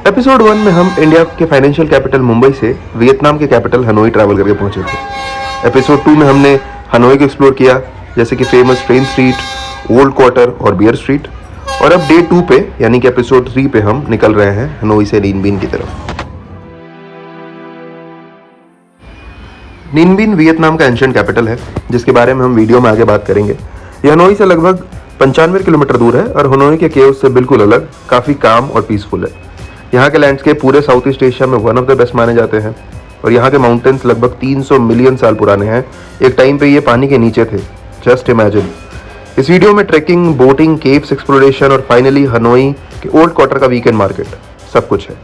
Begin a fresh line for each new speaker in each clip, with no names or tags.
Episode 1 में हम India के फाइनेंशियल कैपिटल मुंबई से वियतनाम के कैपिटल हनोई ट्रैवल करके पहुंचे थे। एपिसोड 2 में हमने हनोई को एक्सप्लोर किया, जैसे कि famous train street, old quarter और बियर स्ट्रीट। और अब डे 2 पे यानी कि एपिसोड 3 पे हम निकल रहे हैं हनोई से नीन बीन की तरफ। नीन बीन वियतनाम का एंशिएंट कैपिटल है, जिसके बारे में हम वीडियो में आगे बात करेंगे। यह हनोई से लगभग 95 किलोमीटर दूर है और हनोई के केव्स से बिल्कुल अलग, काफ़ी काम और पीसफुल है। यहाँ के लैंडस्केप पूरे साउथ ईस्ट एशिया में वन ऑफ द बेस्ट माने जाते हैं और यहाँ के माउंटेन्स लगभग 300 मिलियन साल पुराने हैं। एक टाइम पे ये पानी के नीचे थे, जस्ट इमेजिन। इस वीडियो में ट्रैकिंग, बोटिंग, केव्स एक्सप्लोरेशन और फाइनली हनोई के ओल्ड क्वार्टर का वीकेंड मार्केट, सब कुछ है।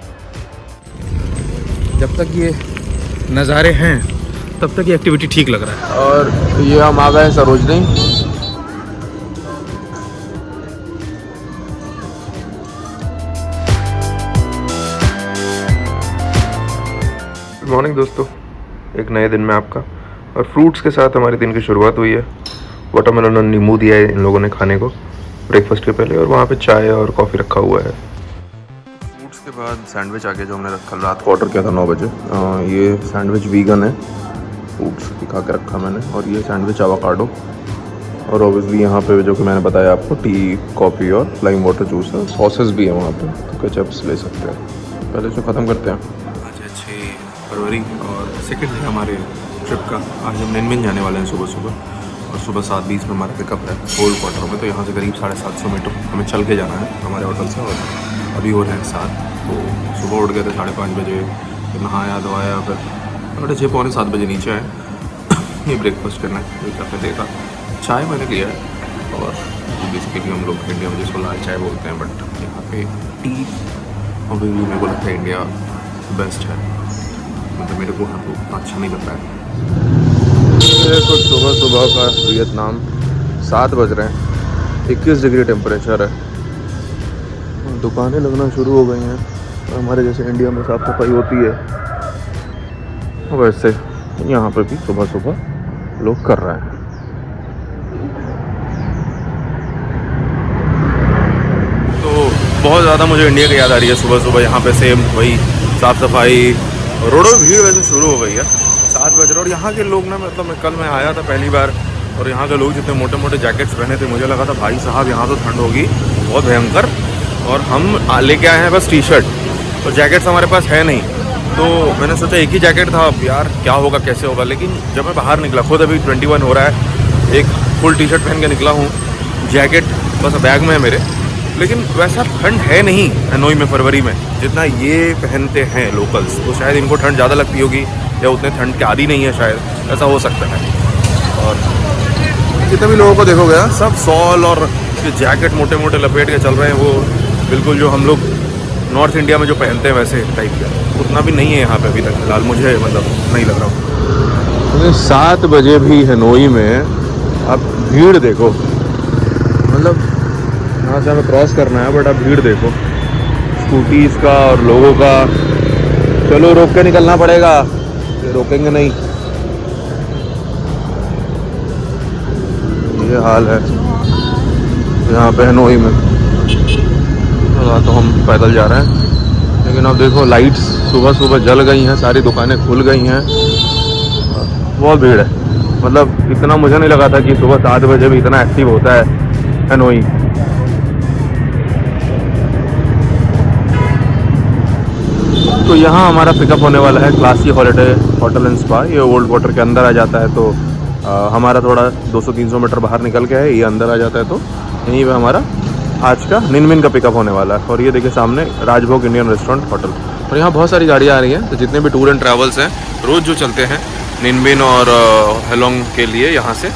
जब तक ये नज़ारे हैं तब तक ये एक्टिविटी ठीक लग रहा है।
और ये हम आ गए सरोजनी।
गुड मॉर्निंग दोस्तों, एक नए दिन में आपका। और फ्रूट्स के साथ हमारे दिन की शुरुआत हुई है। वाटरमेलन और नींबू दिया है इन लोगों ने खाने को ब्रेकफास्ट के पहले, और वहाँ पे चाय और कॉफ़ी रखा हुआ है। फ्रूट्स के बाद सैंडविच आके जो हमने कल रात को ऑर्डर किया था 9 बजे। ये सैंडविच वीगन है, फ्रूट्स दिखा के रखा मैंने। और ये सैंडविच एवोकाडो, और ऑब्वियसली यहाँ पे जो कि मैंने बताया आपको, टी, कॉफ़ी और लाइम वाटर जूस है। सॉसेस भी है वहाँ पे, तो केचप्स ले सकते हैं। पहले इसको ख़त्म करते हैं।
आज है 6 फरवरी और सेकेंड है हमारे ट्रिप का। आज हम निन बीन जाने वाले हैं सुबह सुबह, और सुबह 7:20 में हमारा पिकअप है ओल्ड क्वार्टर में। तो यहाँ से करीब 750 मीटर हमें चल के जाना है हमारे होटल से। और अभी हो रहे हैं 7, तो सुबह उठ गए थे 5:30 बजे, फिर नहाया धोया, फिर 6 पौने 7 बजे नीचे आए। ये ब्रेकफास्ट करना है, जो कैफे देगा। चाय मैंने लिया है, और बेसिकली हम लोग इंडिया में जिसको लाल चाय बोलते हैं, बट यहाँ पे टी अभी भी मेरे को लगता है इंडिया बेस्ट है। मतलब मेरे को यहाँ तो उतना अच्छा नहीं लगता है।
कुछ सुबह सुबह का वियतनाम, 7 बज रहे हैं, 21 डिग्री टेम्परेचर है। दुकानें लगना शुरू हो गई हैं, और हमारे जैसे इंडिया में साफ़ सफाई होती है वैसे यहाँ पे भी सुबह सुबह लोग कर रहे हैं।
तो बहुत ज़्यादा मुझे इंडिया की याद आ रही है सुबह सुबह। यहाँ पे सेम वही साफ़ सफाई, रोडों में भीड़ वैसे शुरू हो गई है। 7 बज रहे, और यहाँ के लोग ना, मतलब कल मैं आया था पहली बार, और यहाँ के लोग जितने मोटे मोटे जैकेट्स पहने थे, मुझे लगा था भाई साहब यहाँ तो ठंड होगी बहुत भयंकर। और हम लेके आए हैं बस टी शर्ट, और जैकेट्स हमारे पास है नहीं। तो मैंने सोचा एक ही जैकेट था, अब यार क्या होगा कैसे होगा। लेकिन जब मैं बाहर निकला, खुद अभी 21 हो रहा है, एक फुल टी शर्ट पहन के निकला हूँ, जैकेट बस बैग में है मेरे। लेकिन वैसा ठंड है नहीं हनोई में फरवरी में जितना ये पहनते हैं लोकल्स। तो शायद इनको ठंड ज़्यादा लगती होगी, या उतने ठंड के आदी नहीं है, शायद ऐसा हो सकता है। और जितने भी लोगों को देखोगे ना, सब सॉल और जैकेट मोटे मोटे लपेट के चल रहे हैं। वो बिल्कुल जो हम लोग नॉर्थ इंडिया में जो पहनते हैं वैसे टाइप का उतना भी नहीं है यहाँ पे अभी तक फिलहाल, मुझे मतलब नहीं लग रहा।
7 बजे भी हनोई में अब भीड़ देखो, मतलब यहाँ से हमें क्रॉस करना है, बट अब भीड़ देखो स्कूटीज़ का और लोगों का। चलो रोक के निकलना पड़ेगा, रोकेंगे नहीं। ये हाल है यहाँ पे हनोई में। तो हम पैदल जा रहे हैं, लेकिन अब देखो लाइट्स सुबह सुबह जल गई हैं, सारी दुकानें खुल गई हैं, बहुत भीड़ है। मतलब इतना मुझे नहीं लगा था कि सुबह 7 बजे भी इतना एक्टिव होता है हनोई। तो यहाँ हमारा पिकअप होने वाला है classy holiday hotel and spa. ये ओल्ड क्वार्टर के अंदर आ जाता है, तो हमारा थोड़ा 200-300 मीटर बाहर निकल के है, ये अंदर आ जाता है। तो यहीं पे हमारा आज का निन बीन का पिकअप होने वाला है। और ये देखिए सामने राजभोग इंडियन रेस्टोरेंट होटल। और यहाँ बहुत सारी गाड़ियाँ आ रही हैं, तो जितने भी टूर एंड ट्रैवल्स हैं रोज़ जो चलते हैं निन बीन और हेलोंग के लिए, यहाँ से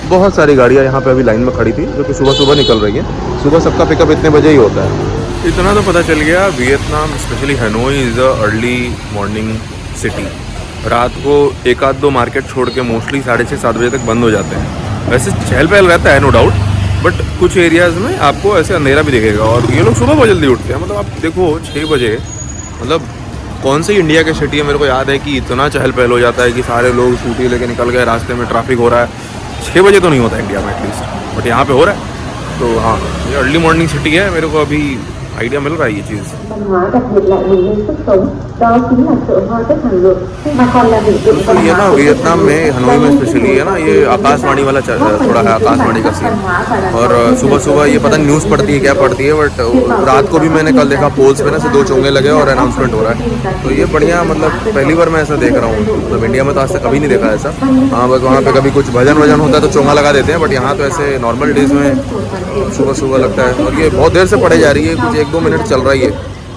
बहुत सारी गाड़ियाँ यहाँ पे अभी लाइन में खड़ी थी, जो कि सुबह सुबह निकल रही हैं। सुबह सबका पिकअप इतने बजे ही होता है।
इतना तो पता चल गया, Vietnam specially Hanoi is a early morning city. रात को 1-2 मार्केट छोड़ के मोस्टली 6:30-7 बजे तक बंद हो जाते हैं। वैसे चहल पहल रहता है नो डाउट, बट कुछ एरियाज़ में आपको ऐसे अंधेरा भी दिखेगा। और ये लोग सुबह बहुत जल्दी उठते हैं, मतलब आप देखो 6 बजे, मतलब कौन सी इंडिया की सिटी है मेरे को याद है कि इतना चहल पहल हो जाता है कि सारे लोग स्कूटी लेके निकल गए, रास्ते में ट्रैफिक हो रहा है। 6 बजे तो नहीं होता इंडिया में एटलीस्ट, बट यहाँ पे हो रहा है। तो हाँ, ये अर्ली मॉर्निंग सिटी है। मेरे को अभी आइडिया मिल रहा है ये चीज़।
văn hóa đặc biệt lại mình lên sức sống, đó chính là chợ hoa Tết Hàng Lược mà còn là biểu tượng
बिल्कुल, ये ना वियतनाम में हनोई में स्पेशली है ना, ये आकाशवाणी वाला थोड़ा है, आकाशवाणी का सीन। और सुबह सुबह ये पता नहीं न्यूज़ पढ़ती है क्या पढ़ती है, बट रात को भी मैंने कल देखा पोल्स पे ना से 2 चोंगे लगे और अनाउंसमेंट हो रहा है। तो ये बढ़िया, मतलब पहली बार मैं ऐसा देख रहा हूँ। मतलब इंडिया में तो आज तक कभी नहीं देखा ऐसा। हाँ, बस वहाँ पे कभी कुछ भजन वजन होता है तो चोंगा लगा देते हैं, बट यहाँ तो ऐसे नॉर्मल डेज में सुबह सुबह लगता है। और ये बहुत देर से पढ़े जा रही है, कुछ 1-2 मिनट चल रहा है। ये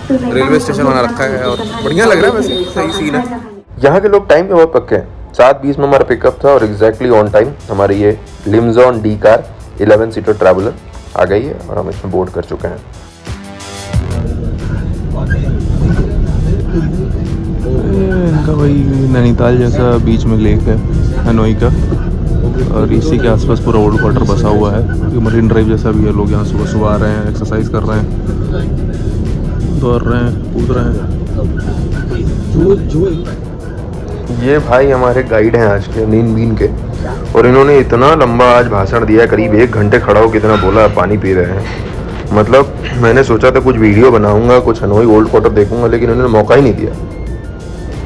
रेलवे स्टेशन बना रखा है और बढ़िया लग रहा है, वैसे सही सीन है।
यहाँ के लोग टाइम पे बहुत पक्के हैं। 7:20 में हमारा पिकअप था और एग्जैक्टली ऑन टाइम हमारी ये लिम्जॉन डी कार 11 सीटर ट्रैवलर आ गई है और हम इसमें बोर्ड कर चुके हैं।
इनका वही नैनीताल जैसा बीच में लेक है हनोई का, और इसी के आसपास पूरा ओल्ड क्वार्टर बसा हुआ है। ये मरीन ड्राइव जैसा भी है। लोग यहाँ सुबह सुबह आ रहे हैं, एक्सरसाइज कर रहे हैं, दौड़ रहे हैं, कूद रहे हैं।
ये भाई हमारे गाइड हैं आज के, नीन बीन के, और इन्होंने इतना लंबा आज भाषण दिया, करीब 1 घंटे खड़ा हो कितना बोला, पानी पी रहे हैं। मतलब मैंने सोचा था कुछ वीडियो बनाऊंगा, कुछ हनोई ओल्ड क्वार्टर देखूंगा, लेकिन उन्होंने मौका ही नहीं दिया।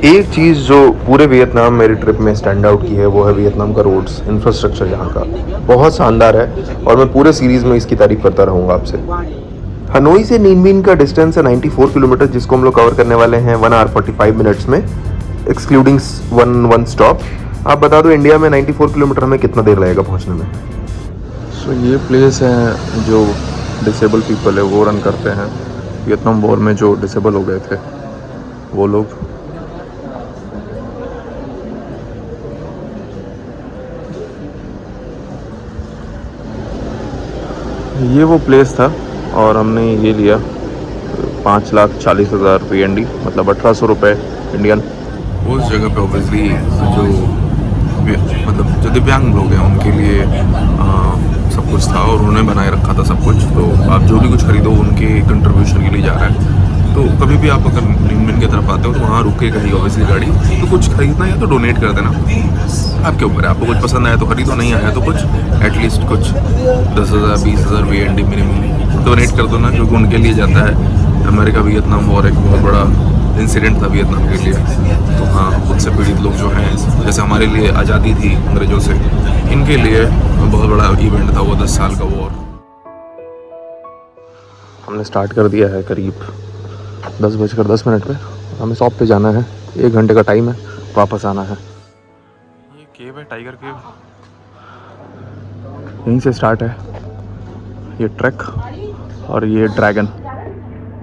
एक चीज़ जो पूरे वियतनाम मेरी ट्रिप में स्टैंड आउट की है वो है वियतनाम का रोड्स इंफ्रास्ट्रक्चर। यहाँ का बहुत शानदार है और मैं पूरे सीरीज़ में इसकी तारीफ करता रहूँगा आपसे। हनोई से नीन बीन का डिस्टेंस है 94 किलोमीटर, जिसको हम लोग कवर करने वाले हैं 1 आवर 45 मिनट्स में, एक्सक्लूडिंग वन स्टॉप। आप बता दो इंडिया में 94 किलोमीटर हमें कितना देर लगेगा पहुँचने में।
सो ये प्लेस है जो डिसेबल पीपल है वो रन करते हैं। वियतनाम वॉर में जो डिसेबल हो गए थे वो लोग। ये वो प्लेस था और हमने ये लिया 5,40,000 PND, मतलब 1,800 रुपये इंडियन।
उस जगह पे ऑब्वियसली जो मतलब जो दिव्यांग लोग हैं उनके लिए सब कुछ था और उन्होंने बनाए रखा था सब कुछ। तो आप जो भी कुछ खरीदो उनके कंट्रीब्यूशन के लिए जा रहा है। तो कभी भी आप अगर निनबिन की तरफ आते हो तो वहाँ रुकेगा ही ऑब्वियसली गाड़ी। तो कुछ खरीदना है तो डोनेट कर देना, आपके ऊपर है। आपको कुछ पसंद आया तो खरीदो, नहीं आया तो कुछ एटलीस्ट कुछ 10,000 20,000 VND मिनिमम डोनेट कर दो ना, क्योंकि उनके लिए जाता है। अमेरिका वियतनाम वॉर एक बहुत बड़ा इंसिडेंट था वियतनाम के लिए। तो हाँ, उससे पीड़ित लोग जो हैं, जैसे हमारे लिए आज़ादी थी अंग्रेज़ों से, इनके लिए बहुत बड़ा इवेंट था वो 10 साल का वॉर।
हमने स्टार्ट कर दिया है करीब 10:10 पे। हमें शॉप पे जाना है, 1 घंटे का टाइम है, वापस आना है। ये केव है, टाइगर केव, यहीं से स्टार्ट है ये ट्रैक। और ये ड्रैगन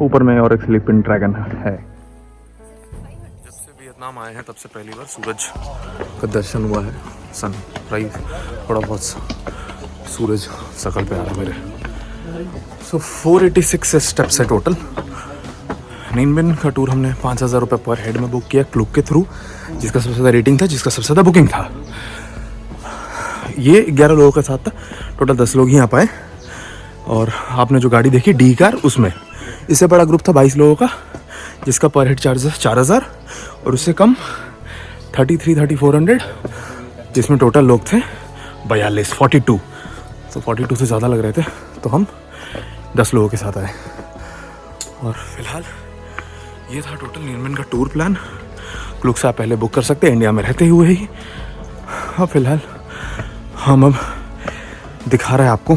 ऊपर में, और एक स्लीपिंग ड्रैगन है।
जब से वियतनाम आए हैं तब से पहली बार सूरज का दर्शन हुआ है। सनराइज थोड़ा बहुत सूरज शकल पे आ रहा है मेरे। सो 486 स्टेप्स है टोटल। निनबिन का टूर हमने 5,000 रुपये पर हेड में बुक किया क्लूक के थ्रू, जिसका सबसे ज़्यादा रेटिंग था, जिसका सबसे ज़्यादा बुकिंग था। ये 11 लोगों के साथ था, टोटल 10 लोग ही आ पाए। और आपने जो गाड़ी देखी डी कार, उसमें इससे बड़ा ग्रुप था 22 लोगों का, जिसका पर हेड चार्ज 4,000, और उससे कम 33,400, जिसमें टोटल लोग थे 42। तो 42 से ज़्यादा लग रहे थे, तो हम 10 लोगों के साथ आए। और फिलहाल ये था टोटल निनबिन का टूर प्लान। क्लूक से आप पहले बुक कर सकते हैं इंडिया में रहते हुए ही। हाँ, फिलहाल हम अब दिखा रहे हैं आपको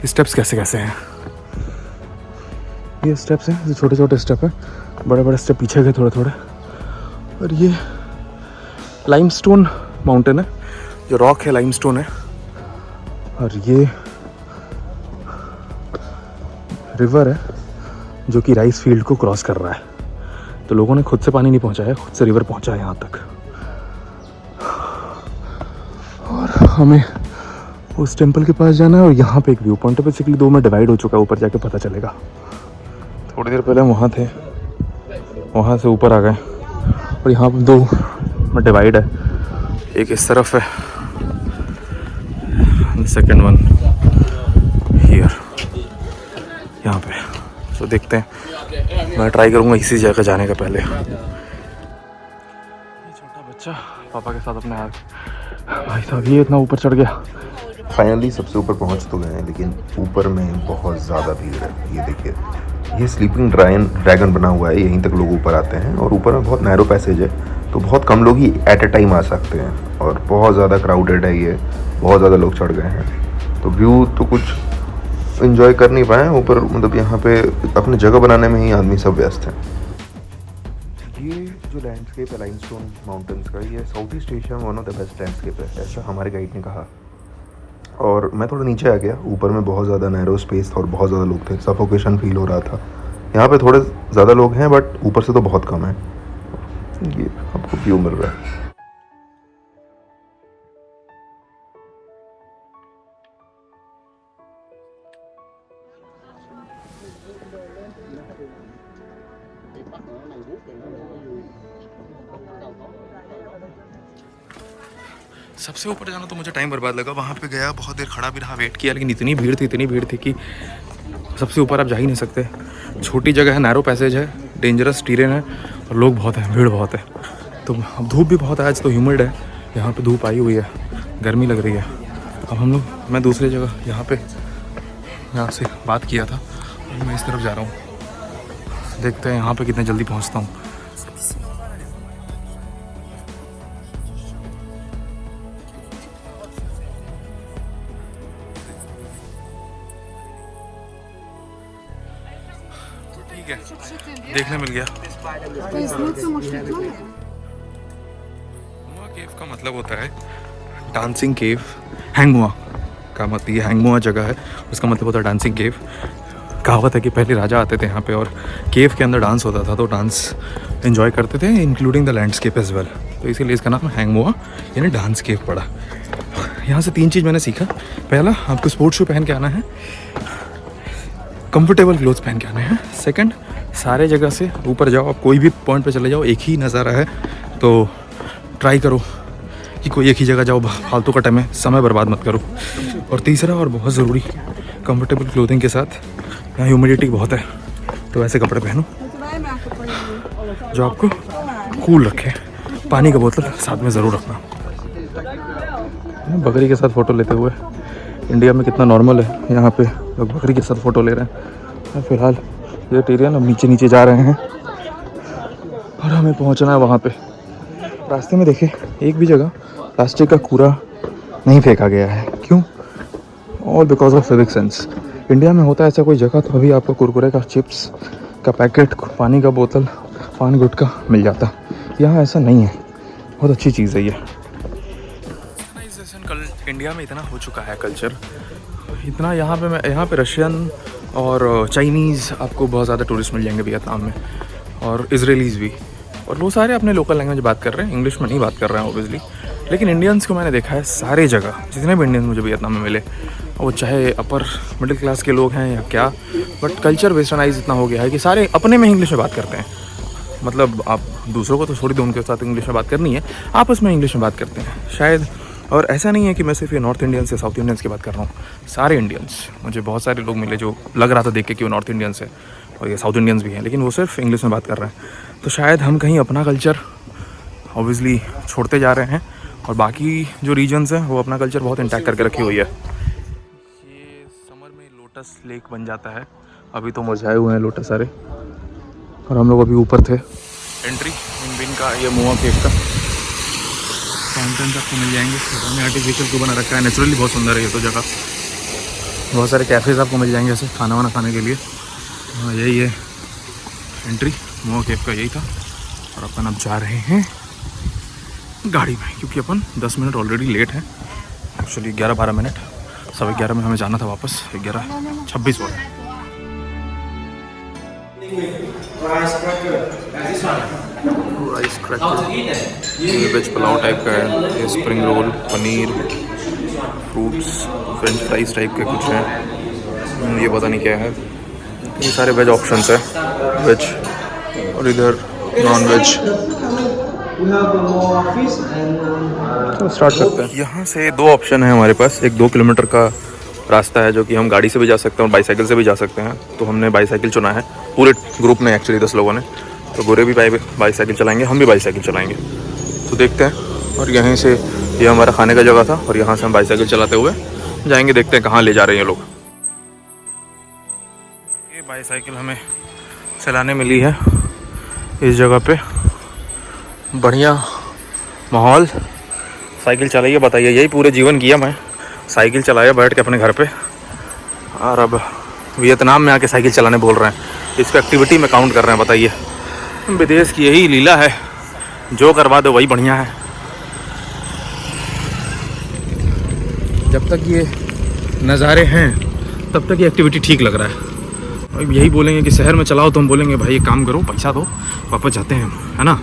कि स्टेप्स कैसे कैसे हैं। ये स्टेप्स हैं, जो छोटे छोटे स्टेप हैं, बड़े बड़े स्टेप पीछे गए थोड़े थोड़े। और ये लाइमस्टोन माउंटेन है, जो रॉक है लाइमस्टोन है। और ये रिवर है जो कि राइस फील्ड को क्रॉस कर रहा है। तो लोगों ने खुद से पानी नहीं पहुंचाया, खुद से रिवर पहुंचा है यहाँ तक। और हमें उस टेम्पल के पास जाना है, और यहाँ पे एक व्यू पॉइंट है, बेसिकली 2 में डिवाइड हो चुका है, ऊपर जाके पता चलेगा। थोड़ी देर पहले हम वहाँ थे, वहाँ से ऊपर आ गए, और यहाँ पे 2 में डिवाइड है, एक इस तरफ है, सेकेंड वन हियर, यहाँ पे। तो देखते हैं, मैं ट्राई करूँगा इसी जगह जाने का पहले। ये छोटा बच्चा पापा के साथ अपने हाथ, भाई साहब ये इतना ऊपर चढ़ गया।
फाइनली सबसे ऊपर पहुंच तो गए हैं, लेकिन ऊपर में बहुत ज़्यादा भीड़ है। ये देखिए, ये स्लीपिंग ड्रैगन बना हुआ है, यहीं तक लोग ऊपर आते हैं और ऊपर में बहुत नैरो पैसेज है, तो बहुत कम लोग ही एट अ टाइम आ सकते हैं और बहुत ज़्यादा क्राउडेड है ये, बहुत ज़्यादा लोग चढ़ गए हैं, तो व्यू तो कुछ इन्जॉय कर नहीं पाए ऊपर। मतलब यहाँ पे अपनी जगह बनाने में ही आदमी सब व्यस्त हैं। ये जो लैंडस्केप है लाइमस्टोन माउंटेन्स का, ये साउथ ईस्ट एशिया में one of the best landscape है, ऐसा हमारे गाइड ने कहा। और मैं थोड़ा नीचे आ गया, ऊपर में बहुत ज़्यादा नैरो स्पेस था और बहुत ज़्यादा लोग थे, सफोकेशन फील हो रहा था। यहाँ पे थोड़े ज़्यादा लोग हैं बट ऊपर से तो बहुत कम है। ये आपको व्यू मिल रहा है।
सबसे ऊपर जाना तो मुझे टाइम बर्बाद लगा, वहाँ पे गया, बहुत देर खड़ा भी रहा, वेट किया, लेकिन इतनी भीड़ थी कि सबसे ऊपर आप जा ही नहीं सकते। छोटी जगह है, नैरो पैसेज है, डेंजरस टीरेन है और लोग बहुत हैं, भीड़ बहुत है। तो अब धूप भी बहुत है, आज तो ह्यूमिड है, यहाँ पे धूप आई हुई है, गर्मी लग रही है। अब मैं दूसरी जगह यहाँ से बात किया था, मैं इस तरफ जा रहा हूँ, देखते हैं यहाँ पे कितने जल्दी पहुँचता हूँ। ठीक है, देखने मिल गया। हुआ केव का मतलब होता है डांसिंग केव। हैंगमुआ का मतलब, ये हैंगमुआ जगह है, उसका मतलब होता है डांसिंग केव। कहावत है कि पहले राजा आते थे यहाँ पे और केव के अंदर डांस होता था, तो डांस एंजॉय करते थे, including the landscape as well. तो इसीलिए इसका नाम हैंगमुआ यानी डांस केव पड़ा। यहाँ से 3 चीज़ मैंने सीखा। पहला, आपको स्पोर्ट्स शू पहन के आना है, कंफर्टेबल क्लोथ्स पहन के आने हैं। सेकंड, सारे जगह से ऊपर जाओ, आप कोई भी पॉइंट पे चले जाओ, एक ही नज़ारा है, तो ट्राई करो कि कोई एक ही जगह जाओ, फालतू का टाइम है, समय बर्बाद मत करो। और तीसरा और बहुत ज़रूरी, कंफर्टेबल क्लोथिंग के साथ, यहाँ ह्यूमिडिटी बहुत है, तो ऐसे कपड़े पहनो जो आपको कूल रखे। पानी का बोतल साथ में ज़रूर रखना। बकरी के साथ फ़ोटो लेते हुए, इंडिया में कितना नॉर्मल है, यहाँ पे लोग बकरी के साथ फ़ोटो ले रहे हैं। फ़िलहाल ये टीरियन अब नीचे जा रहे हैं और हमें पहुँचना है वहाँ पे। रास्ते में देखे एक भी जगह प्लास्टिक का कूड़ा नहीं फेंका गया है। क्यों? All because of civic sense. India में होता है ऐसा कोई जगह तो अभी आपको कुरकुरे का, चिप्स का पैकेट, पानी का बोतल, पान गुटखा मिल जाता। यहाँ ऐसा नहीं है, बहुत अच्छी चीज़ है ये। कल इंडिया में इतना हो चुका है कल्चर, इतना यहाँ पे रशियन और चाइनीज़ आपको बहुत ज़्यादा टूरिस्ट मिल जाएंगे वियतनाम में, और इजरायलीज़ भी, और वो सारे अपने लोकल लैंग्वेज बात कर रहे हैं, इंग्लिश में नहीं बात कर रहे हैं ऑब्वियसली। लेकिन इंडियंस को मैंने देखा है सारे जगह, जितने भी इंडियंस मुझे वियतनाम में मिले, वो चाहे अपर मिडिल क्लास के लोग हैं या क्या, बट कल्चर वेस्टर्नाइज इतना हो गया है कि सारे अपने में इंग्लिश में बात करते हैं। मतलब आप दूसरों को तो छोड़ दो, उनके साथ इंग्लिश में बात करनी है, आपस में इंग्लिश में बात करते हैं शायद। और ऐसा नहीं है कि मैं सिर्फ ये नॉर्थ इंडियंस या साउथ इंडियंस की बात कर रहा हूँ, सारे इंडियंस, मुझे बहुत सारे लोग मिले जो लग रहा था देख के कि वो नॉर्थ इंडियंस है और ये साउथ इंडियंस भी हैं, लेकिन वो सिर्फ इंग्लिश में बात कर रहे हैं। तो शायद हम कहीं अपना कल्चर ऑब्वियसली छोड़ते जा रहे हैं और बाकी जो रीजन्स हैं वो अपना कल्चर बहुत इंटैक्ट करके रखी हुई है। ये समर में लोटस लेक बन जाता है, अभी तो मुरझाए हुए हैं लोटस सारे, और हम लोग अभी ऊपर थे। एंट्री इन का ये मुआ केव का फाउंटेन आपको मिल जाएंगे, में आर्टिफिशियल को बना रखा है, नेचुरली बहुत सुंदर है ये तो जगह। बहुत सारे कैफ़ेज़ आपको मिल जाएंगे ऐसे खाना वाना खाने के लिए। हाँ, यही है एंट्री मुआ केव का, यही था। और अपन अब जा रहे हैं गाड़ी में, क्योंकि अपन 10 मिनट ऑलरेडी लेट हैं, एक्चुअली 11-12 मिनट, 11:15 में हमें जाना था वापस, 11:26 हो रहा है। राइस क्रैकर, ये वेज पुलाव टाइप का है, ये spring roll, paneer, fruits, French fries type के कुछ हैं, ये पता नहीं क्या है। ये सारे वेज ऑप्शंस हैं, वेज, और इधर नॉन वेज। तो स्टार्ट करते हैं। यहाँ से 2 ऑप्शन है हमारे पास, एक 2 किलोमीटर का रास्ता है जो कि हम गाड़ी से भी जा सकते हैं और बाईसाइकिल से भी जा सकते हैं। तो हमने बाईसाइकिल चुना है, पूरे ग्रुप में एक्चुअली 10 लोगों ने। तो गोरे भी बाईसाइकिल चलाएंगे, हम भी बाईसाइकिल चलाएंगे, तो देखते हैं। और यहीं से ये हमारा खाने का जगह था और यहाँ से हम बाईसाइकिल चलाते हुए जाएंगे, देखते हैं कहाँ ले जा रहे हैं ये लोग। ये बाईसाइकिल हमें
चलाने मिली है इस जगह पे, बढ़िया माहौल। साइकिल चलाइए, बताइए, यही पूरे जीवन किया मैं, साइकिल चलाया बैठ के अपने घर पे, और अब वियतनाम में आके साइकिल चलाने बोल रहे हैं। इसको एक्टिविटी में काउंट कर रहे हैं, बताइए। विदेश की यही लीला है, जो करवा दो वही बढ़िया है। जब तक ये नज़ारे हैं तब तक ये एक्टिविटी ठीक लग रहा है। अब यही बोलेंगे कि शहर में चलाओ तो हम बोलेंगे भाई एक काम करो, पैसा दो, वापस जाते हैं, है ना।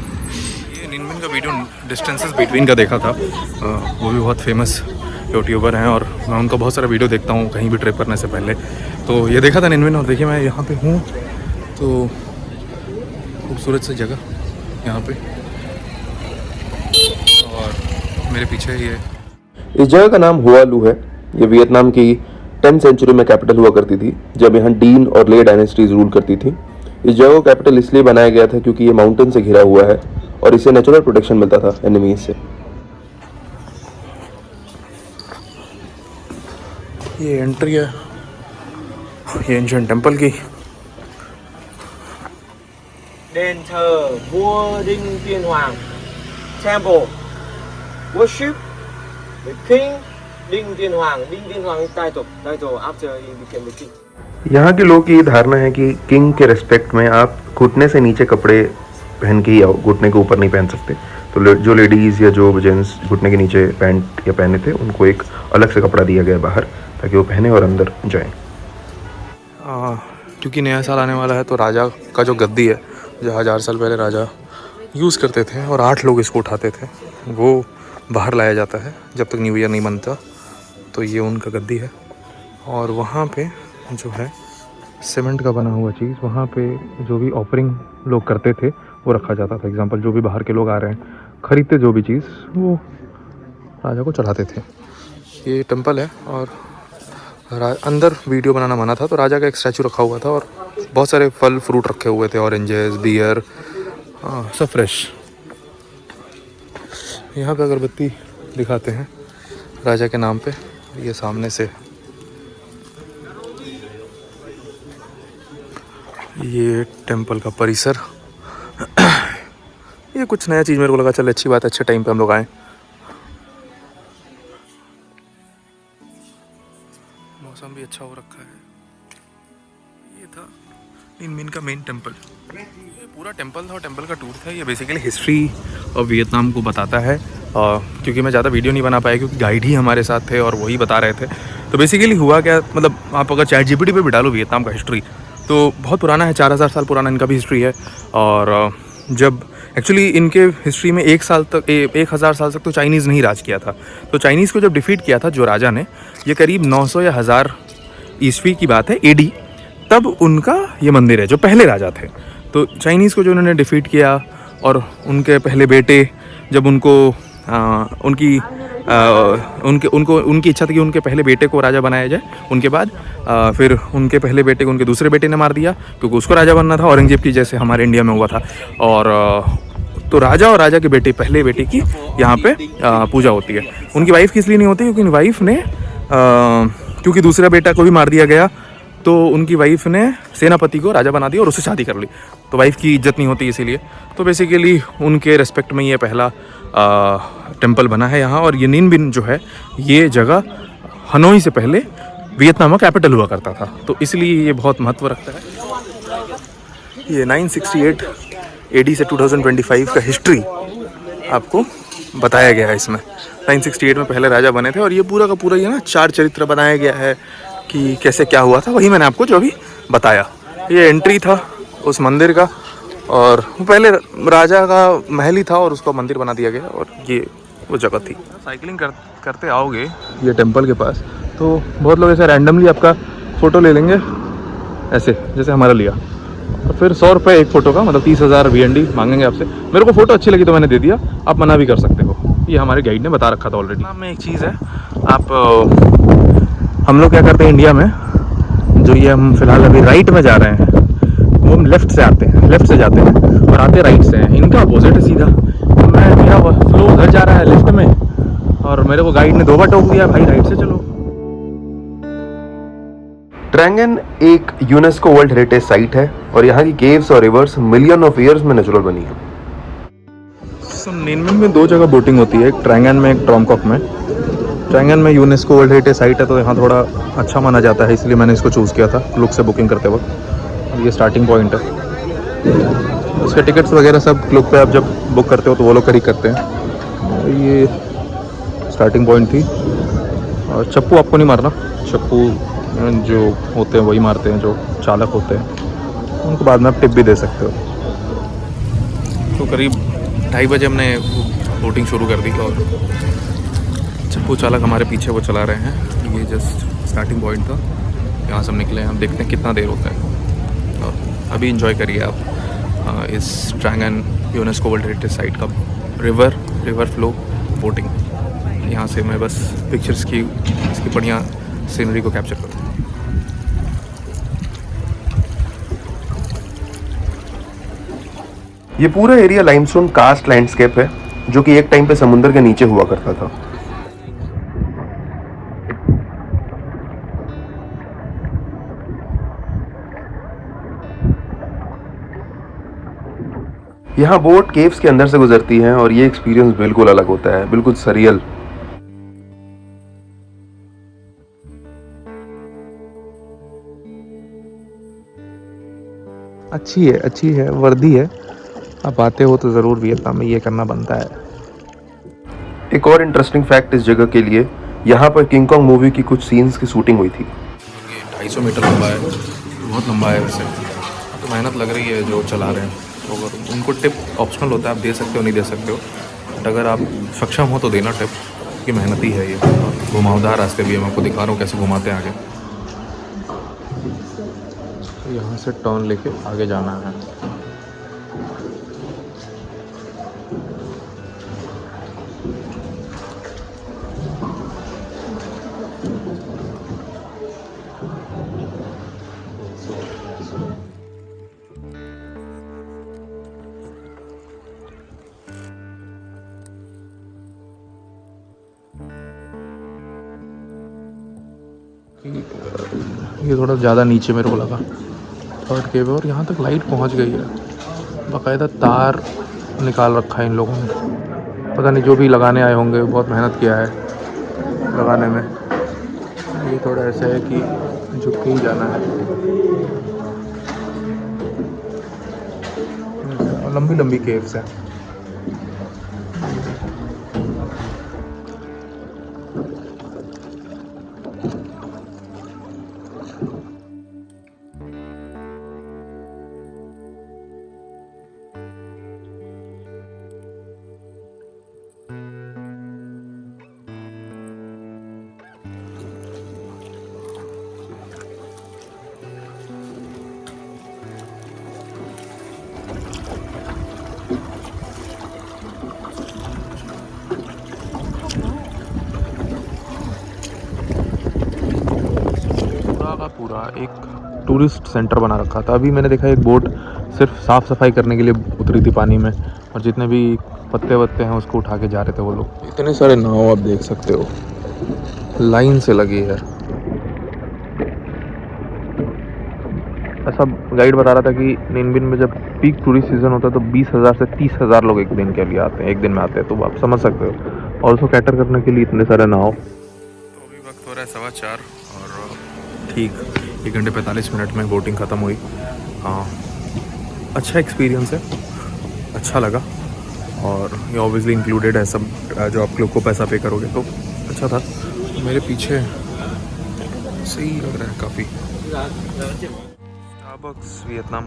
ये निनमिन का वीडियो डिस्टेंसेस बिटवीन का देखा था, वो भी बहुत फेमस यूट्यूबर हैं और मैं उनका बहुत सारा वीडियो देखता हूँ कहीं भी ट्रिप करने से पहले। तो ये देखा था निनमिन, और देखिए मैं यहाँ पे हूँ तो खूबसूरत सी जगह यहाँ पे, और मेरे पीछे ये
इस जगह का नाम हुआ लू है। ये वियतनाम की 10th सेंचुरी में कैपिटल हुआ करती थी, जब यहाँ डीन और ले डायनेस्टीज रूल करती थी। इस जगह को कैपिटल इसलिए बनाया गया था क्योंकि ये माउंटेन से घिरा हुआ है और इसे नेचुरल प्रोटेक्शन मिलता था एनिमीज से।
ये एंट्री है ये एंशिएंट टेम्पल की।
Đền thờ vua Đinh Tiên Hoàng, Temple worship the King Đinh Tiên Hoàng. Đinh Tiên Hoàng is title after he became the king.
यहाँ के लोग की ये धारणा है कि किंग के रिस्पेक्ट में आप घुटने से नीचे कपड़े पहन के ही आओ, घुटने के ऊपर नहीं पहन सकते। तो जो लेडीज़ या जो जेंट्स घुटने के नीचे पैंट या पहने थे, उनको एक अलग से कपड़ा दिया गया बाहर, ताकि वो पहने और अंदर जाएं।
क्योंकि नया साल आने वाला है तो राजा का जो गद्दी है, जो 1000 साल पहले राजा यूज़ करते थे और 8 लोग इसको उठाते थे, वो बाहर लाया जाता है जब तक न्यू ईयर नहीं बनता। तो ये उनका गद्दी है, और वहाँ पे जो है सीमेंट का बना हुआ चीज़, वहाँ पे जो भी ऑफरिंग लोग करते थे वो रखा जाता था। एग्जांपल, जो भी बाहर के लोग आ रहे हैं ख़रीदते जो भी चीज़, वो राजा को चढ़ाते थे। ये टेम्पल है और अंदर वीडियो बनाना मना था, तो राजा का एक स्टैचू रखा हुआ था और बहुत सारे फल फ्रूट रखे हुए थे, ऑरेंजेस, बियर, सब फ्रेश। यहाँ पे अगरबत्ती दिखाते हैं राजा के नाम पे। ये सामने से ये टेम्पल का परिसर। ये कुछ नया चीज़ मेरे को लगा, चल अच्छी बात है, अच्छे टाइम पे हम लोग आए। मौसम भी अच्छा हो रखा है। ये था निनमिन का मेन टेम्पल। ये पूरा टेम्पल था और टेम्पल का टूर था। ये बेसिकली हिस्ट्री ऑफ वियतनाम को बताता है, क्योंकि मैं ज़्यादा वीडियो नहीं बना पाया क्योंकि गाइड ही हमारे साथ थे और वही बता रहे थे। तो बेसिकली हुआ क्या, मतलब आप अगर ChatGPT पे भी डालो वियतनाम का हिस्ट्री तो बहुत पुराना है, 4000 साल पुराना इनका भी हिस्ट्री है। और जब एक्चुअली इनके हिस्ट्री में 1000 साल तक तो चाइनीज़ नहीं राज किया था। तो चाइनीज़ को जब डिफीट किया था जो राजा ने, ये करीब 900 या 1000 ईस्वी की बात है, AD, तब उनका ये मंदिर है जो पहले राजा थे। तो चाइनीज़ को जो उन्होंने डिफीट किया और उनके पहले बेटे जब उनकी इच्छा थी कि उनके पहले बेटे को राजा बनाया जाए, उनके बाद फिर उनके पहले बेटे को उनके दूसरे बेटे ने मार दिया क्योंकि उसको राजा बनना था, औरंगजेब की जैसे हमारे इंडिया में हुआ था। और तो राजा और राजा के बेटे, पहले बेटे की यहाँ पे पूजा होती है। उनकी वाइफ की इसलिए नहीं होती क्योंकि वाइफ ने क्योंकि दूसरा बेटा को भी मार दिया गया, तो उनकी वाइफ ने सेनापति को राजा बना दिया और उससे शादी कर ली, तो वाइफ की इज्जत नहीं होती इसीलिए। तो बेसिकली उनके रेस्पेक्ट में ये पहला टेम्पल बना है यहाँ। और ये निन बिन जो है, ये जगह हनोई से पहले वियतनाम का कैपिटल हुआ करता था, तो इसलिए ये बहुत महत्व रखता है। ये 968 AD से 2025 का हिस्ट्री आपको बताया गया है इसमें। 968 में पहले राजा बने थे और ये पूरा का पूरा ये ना 4 चरित्र बनाया गया है कि कैसे क्या हुआ था, वही मैंने आपको जो अभी बताया। ये एंट्री था उस मंदिर का, और पहले राजा का महल ही था और उसको मंदिर बना दिया गया, और ये वो जगह थी। साइकिलिंग करते आओगे ये टेम्पल के पास तो बहुत लोग ऐसे रैंडमली आपका फ़ोटो ले लेंगे, ऐसे जैसे हमारा लिया, और फिर 100 रुपये एक फ़ोटो का, मतलब 30,000 VND मांगेंगे आपसे। मेरे को फ़ोटो अच्छी लगी तो मैंने दे दिया, आप मना भी कर सकते हो, ये हमारे गाइड ने बता रखा था ऑलरेडी। नाम में एक चीज़ है, हम लोग क्या करते हैं इंडिया में, जो ये हम फिलहाल अभी राइट में जा रहे हैं, वो हम लेफ़्ट से जाते हैं और आते राइट से हैं। इनका अपोजिट है सीधा। मेरा फ्लो उधर जा रहा है लेफ्ट में, और मेरे को गाइड ने 2 बार टोक दिया, भाई राइट से चलो।
ट्रैंगन एक यूनेस्को वर्ल्ड हेरिटेज साइट है और यहाँ की केव्स और रिवर्स मिलियन ऑफ ईयर्स में नेचुरल बनी है।
निन्बिन में 2 जगह बोटिंग होती है, एक ट्रैंगन में, एक ट्रॉमकॉक में। ट्रैंगन में यूनेस्को वर्ल्ड हेरिटेज साइट है तो यहाँ थोड़ा अच्छा माना जाता है, इसलिए मैंने इसको चूज़ किया था क्लुक से बुकिंग करते वक्त। ये स्टार्टिंग पॉइंट है, उसके टिकट्स वगैरह सब क्लुक पे आप जब बुक करते हो तो वो लोग खरीद करते हैं। ये स्टार्टिंग पॉइंट थी। और चप्पू आपको नहीं मारना, चप्पू जो होते हैं वही मारते हैं जो चालक होते हैं, उनको बाद में आप टिप भी दे सकते हो। तो करीब 2:30 बजे हमने बोटिंग शुरू कर दी और चप्पू चालक हमारे पीछे वो चला रहे हैं। ये जस्ट स्टार्टिंग पॉइंट था, यहाँ से हम निकले हैं। हम देखते हैं कितना देर होता है और अभी इंजॉय करिए आप इस ट्रैंगन यूनेस्को वर्ल्ड हेरिटेज साइट का रिवर फ्लो बोटिंग। यहाँ से मैं बस पिक्चर्स की इसकी बढ़िया सीनरी को कैप्चर करूँ।
ये पूरा एरिया लाइमस्टोन कास्ट लैंडस्केप है जो कि एक टाइम पे समुद्र के नीचे हुआ करता था। यहाँ बोट केव्स के अंदर से गुजरती है और ये एक्सपीरियंस बिल्कुल अलग होता है, बिल्कुल सरियल।
अच्छी है, वर्दी है। आप आते हो तो ज़रूर वियतनाम में ये करना बनता है।
एक और इंटरेस्टिंग फैक्ट इस जगह के लिए, यहाँ पर किंग कॉन्ग मूवी की कुछ सीन्स की शूटिंग हुई थी।
ये 250 मीटर लंबा है, बहुत लंबा है वैसे। तो मेहनत लग रही है जो चला रहे हैं, तो अगर उनको टिप ऑप्शनल होता है, आप दे सकते हो नहीं दे सकते हो, बट अगर आप सक्षम हो तो देना टिप, कि मेहनती है ये। घुमावदार रास्ते भी है, मैं आपको दिखा रहा हूँ कैसे घुमाते हैं आगे। तो यहाँ से टर्न लेके आगे जाना है। ये थोड़ा ज़्यादा नीचे मेरे को लगा, 3rd केव है और यहाँ तक लाइट पहुँच गई है। बाकायदा तार निकाल रखा है इन लोगों ने, पता नहीं जो भी लगाने आए होंगे बहुत मेहनत किया है लगाने में। ये थोड़ा ऐसा है कि झुक के ही जाना है, लंबी लंबी केव्स हैं। पूरा एक टूरिस्ट सेंटर बना रखा था। अभी मैंने देखा एक बोट सिर्फ साफ़ सफाई करने के लिए उतरी थी पानी में, और जितने भी पत्ते वत्ते हैं उसको उठा के जा रहे थे वो लोग। इतने सारे नाव आप देख सकते हो, लाइन से लगी है। ऐसा गाइड बता रहा था कि निन्बिन में जब पीक टूरिस्ट सीज़न होता है तो 20,000 से 30,000 लोग एक दिन के लिए आते हैं, एक दिन में आते हैं, तो आप समझ सकते हो। और उसको कैटर करने के लिए इतने सारे नाव। तो अभी वक्त हो रहा है 4:15 और ठीक 1 घंटे 45 मिनट में बोटिंग ख़त्म हुई। हाँ, अच्छा एक्सपीरियंस है, अच्छा लगा। और ये ऑब्वियसली इंक्लूडेड है सब, जो आप लोग को पैसा पे करोगे तो अच्छा था। तो मेरे पीछे सही लग रहा है काफ़ी। स्टारबक्स वियतनाम,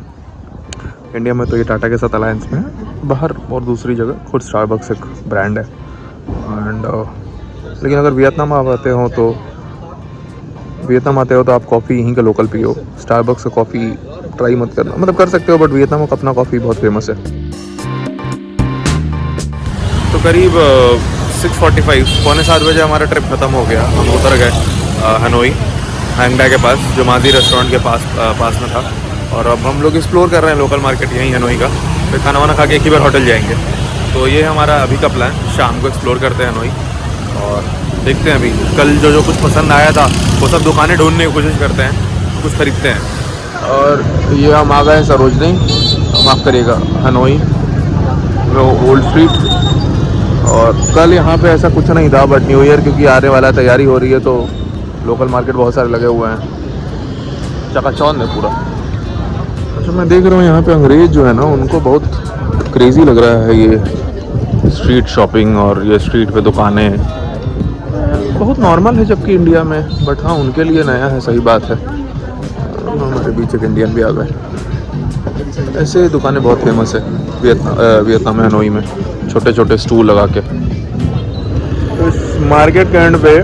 इंडिया में तो ये टाटा के साथ अलायंस में है, बाहर और दूसरी जगह खुद स्टारबक्स एक ब्रांड है। एंड लेकिन अगर वियतनाम आप आते हो तो आप कॉफ़ी यहीं का लोकल पियो। स्टारबक्स का कॉफ़ी ट्राई मत करना, मतलब कर सकते हो बट वियतनाम का अपना कॉफ़ी बहुत फेमस है। तो करीब 6:45 पौने 7 बजे हमारा ट्रिप ख़त्म हो गया। हम उतर गए हनोई हैंगडाई के पास, जो माजी रेस्टोरेंट के पास में था। और अब हम लोग एक्सप्लोर कर रहे हैं लोकल मार्केट यहीं हनोई का। फिर खाना वाना खा के एक ही बार होटल जाएंगे। तो ये हमारा अभी का प्लान, शाम को एक्सप्लोर करते हैं हनोई और देखते हैं। अभी कल जो कुछ पसंद आया था वो सब दुकानें ढूंढने की कोशिश करते हैं,
कुछ खरीदते हैं।
और ये हम आ गए हैं सरोजनी, माफ़ करिएगा, हनोई ओल्ड स्ट्रीट। और कल यहाँ पे ऐसा कुछ नहीं था, बट न्यू ईयर क्योंकि आने वाला तैयारी हो रही है तो लोकल मार्केट बहुत सारे लगे हुए हैं, चकाचौंध है पूरा। अच्छा, मैं देख रहा हूँ यहाँ पे अंग्रेज़ जो है ना, उनको बहुत क्रेज़ी लग रहा है ये स्ट्रीट शॉपिंग और ये स्ट्रीट पे दुकानें। बहुत नॉर्मल है जबकि इंडिया में, बट हाँ उनके लिए नया है, सही बात है। हमारे बीच एक इंडियन भी आ गए। ऐसे दुकानें बहुत फेमस है वियतनाम में, हनोई में, छोटे छोटे स्टूल लगा के। तो इस मार्केट के एंड पे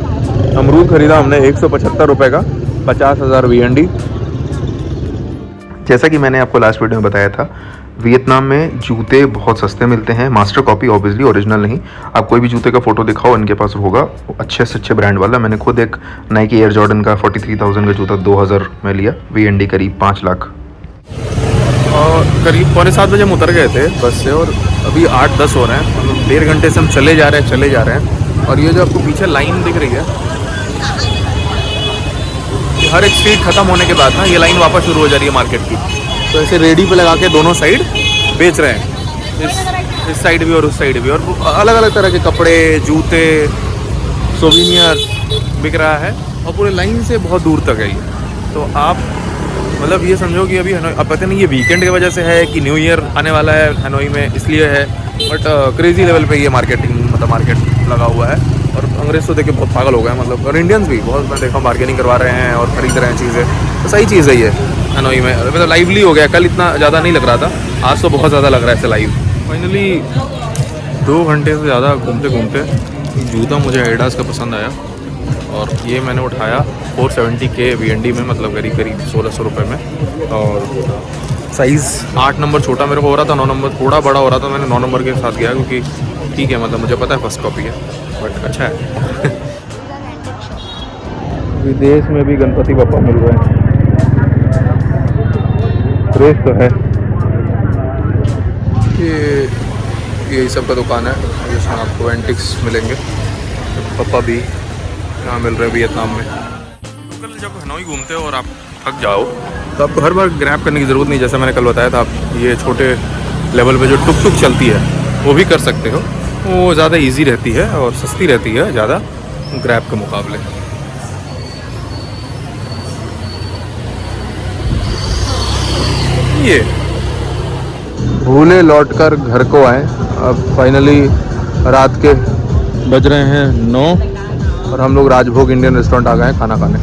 अमरूद खरीदा हमने 175 रुपये का, 50,000 VND।
जैसा कि मैंने आपको लास्ट वीडियो में बताया था, वियतनाम में जूते बहुत सस्ते मिलते हैं। मास्टर कॉपी ऑब्वियसली, ओरिजिनल नहीं। आप कोई भी जूते का फ़ोटो दिखाओ, इनके पास होगा अच्छे से अच्छे ब्रांड वाला। मैंने खुद एक नाइकी एयर जॉर्डन का 43,000 का जूता 2000 में लिया, VND करीब 5 लाख।
और करीब 6:45 बजे हम उतर गए थे बस से, और अभी 8-10 हो रहे हैं। मतलब 1.5 घंटे से हम चले जा रहे हैं। और ये जो आपको पीछे लाइन दिख रही है, हर एक स्ट्रीट खत्म होने के बाद ना ये लाइन वापस शुरू हो जा रही है मार्केट की। तो ऐसे रेडी पे लगा के दोनों साइड बेच रहे हैं, इस साइड भी और उस साइड भी, और अलग अलग तरह के कपड़े, जूते, सोविनियर बिक रहा है, और पूरे लाइन से बहुत दूर तक है ये। तो आप मतलब ये समझो कि अभी हनोई, अब पता नहीं ये वीकेंड की वजह से है कि न्यू ईयर आने वाला है हनोई में इसलिए है, बट क्रेजी लेवल पे ये मार्केटिंग, मतलब मार्केट लगा हुआ है। और अंग्रेज तो देख के बहुत पागल हो गए हैं, मतलब, और इंडियंस भी बहुत, मैं देखा बार्गेनिंग करवा रहे हैं और ख़रीद रहे हैं चीज़ें। तो सही चीज़ है ये हनोई में, मतलब लाइवली हो गया। कल इतना ज़्यादा नहीं लग रहा था, आज तो बहुत ज़्यादा लग रहा है ऐसे लाइव। फाइनली 2 घंटे से ज़्यादा घूमते घूमते जूता मुझे एडिडास का पसंद आया, और ये मैंने उठाया 470 के VND में, मतलब करीब 1600 रुपये में। और साइज़ 8 नंबर छोटा मेरे को हो रहा था, 9 नंबर थोड़ा बड़ा हो रहा था। मैंने 9 नंबर के साथ गया क्योंकि ठीक है, मतलब मुझे पता है फर्स्ट कॉपी है, बट अच्छा है।
विदेश में भी गणपति बप्पा मिल रहे हैं, क्रेज तो है। ये यही सब का दुकान है जिसमें आपको एंटिक्स मिलेंगे। पप्पा भी यहाँ मिल रहे हैं वियतनाम में।
कल जब हनोई घूमते हो और आप थक जाओ तो आपको हर बार ग्रैब करने की ज़रूरत नहीं। जैसा मैंने कल बताया था, आप ये छोटे लेवल पे जो टुक टुक चलती है वो भी कर सकते हो। वो ज़्यादा इजी रहती है और सस्ती रहती है ज़्यादा ग्रैब के मुकाबले। ये
भूले लौटकर घर को आए। अब फाइनली रात के बज रहे हैं 9 और हम लोग राजभोग इंडियन रेस्टोरेंट आ गए हैं खाना खाने।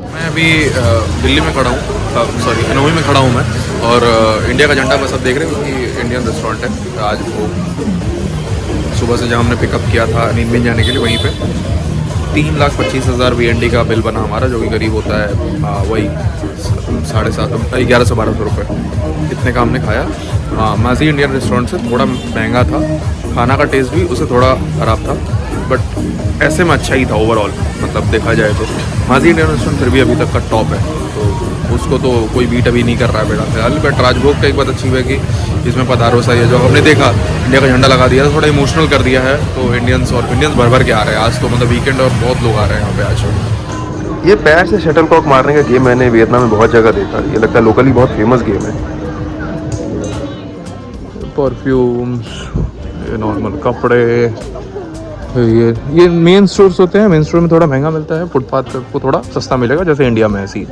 मैं अभी दिल्ली में खड़ा हूँ, सॉरी हनोई में खड़ा हूँ मैं, और इंडिया का झंडा बस अब देख रहे हैं क्योंकि इंडियन रेस्टोरेंट है। आज वो सुबह से जहाँ हमने पिकअप किया था नींद में जाने के लिए, वहीं पे 3,25,000 VND का बिल बना हमारा, जो कि करीब होता है वही 1100-1200 रुपये। इतने का हमने खाया। हाँ, माजी इंडियन रेस्टोरेंट से थोड़ा महंगा था, खाना का टेस्ट भी उससे थोड़ा ख़राब था, बट ऐसे में अच्छा ही था ओवरऑल। मतलब देखा जाए तो माजी इंडियन रेस्टोरेंट फिर भी अभी तक का टॉप है, तो उसको तो कोई बीट अभी नहीं कर रहा है बेटा फिलहाल। बट राजभोग का एक बात अच्छी है कि इसमें पधारो सा है, जो हमने देखा इंडिया का झंडा लगा दिया था, थोड़ा इमोशनल कर दिया है। तो इंडियंस भर भर के आ रहे हैं आज, तो मतलब वीकेंड और बहुत लोग आ रहे हैं यहाँ पे आज।
ये पैर से शटलकॉक मारने का गेम मैंने वियतनाम में बहुत जगह देखा। ये लगता है लोकली बहुत फेमस गेम है।
परफ्यूम्स, ये नॉर्मल कपड़े, ये मेन स्टोर्स होते हैं। मेन स्टोर में थोड़ा महंगा मिलता है, फुटपाथ पे आपको थोड़ा सस्ता मिलेगा, जैसे इंडिया में ऐसी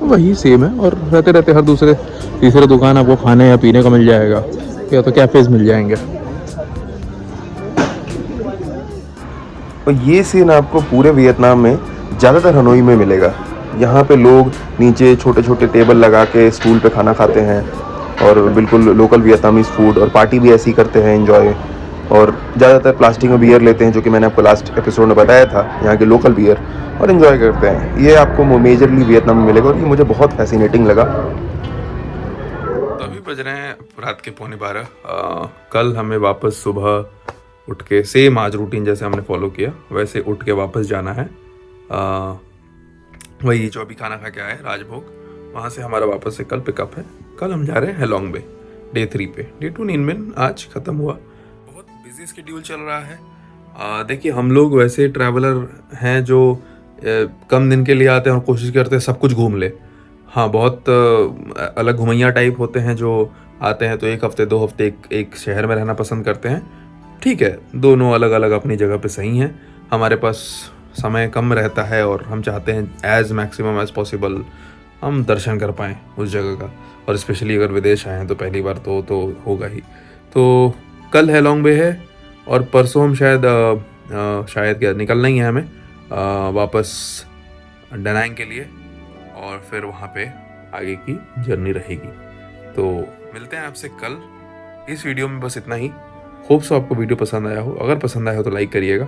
वही सेम है। और रहते रहते हर दूसरे तीसरे दुकान आपको खाने या पीने का मिल जाएगा, या तो कैफ़ेज़ मिल जाएंगे।
और ये सीन आपको पूरे वियतनाम में ज़्यादातर हनोई में मिलेगा। यहाँ पे लोग नीचे छोटे छोटे टेबल लगा के स्टूल पे खाना खाते हैं, और बिल्कुल लोकल वियतनामीज फूड, और पार्टी भी ऐसी करते हैं एंजॉय। और ज़्यादातर प्लास्टिक में बियर लेते हैं, जो कि मैंने आपको लास्ट एपिसोड में बताया था, यहाँ के लोकल बियर, और एंजॉय करते हैं। ये आपको मेजरली वियतनाम में मिलेगा, और ये मुझे बहुत फैसिनेटिंग लगा।
तो अभी बज रहे हैं रात के 11:15। कल हमें वापस सुबह उठ के सेम आज रूटीन जैसे हमने फॉलो किया वैसे उठ के वापस जाना है
वही जो अभी खाना खा के आए राजभोग, वहाँ से हमारा वापस से कल पिकअप है। कल हम जा रहे हैं हेलोंग बे डे 3 पे। डे 2 नीनबिन आज ख़त्म हुआ। बहुत बिजी स्केड्यूल चल रहा है। देखिए हम लोग वैसे ट्रैवलर हैं जो कम दिन के लिए आते हैं और कोशिश करते हैं सब कुछ घूम ले। हाँ, बहुत अलग घुमैया टाइप होते हैं जो आते हैं तो 1 हफ्ते 2 हफ्ते एक शहर में रहना पसंद करते हैं। ठीक है, दोनों अलग अलग अपनी जगह पे सही हैं। हमारे पास समय कम रहता है और हम चाहते हैं एज मैक्सिमम एज पॉसिबल हम दर्शन कर पाएँ उस जगह का, और स्पेशली अगर विदेश आए हैं तो पहली बार तो होगा ही। तो कल हेलोंग बे है और परसों हम शायद क्या निकलना ही है हमें वापस डनांग के लिए, और फिर वहाँ पे आगे की जर्नी रहेगी। तो मिलते हैं आपसे कल। इस वीडियो में बस इतना ही। होप सो आपको वीडियो पसंद आया हो। अगर पसंद आया हो तो लाइक करिएगा।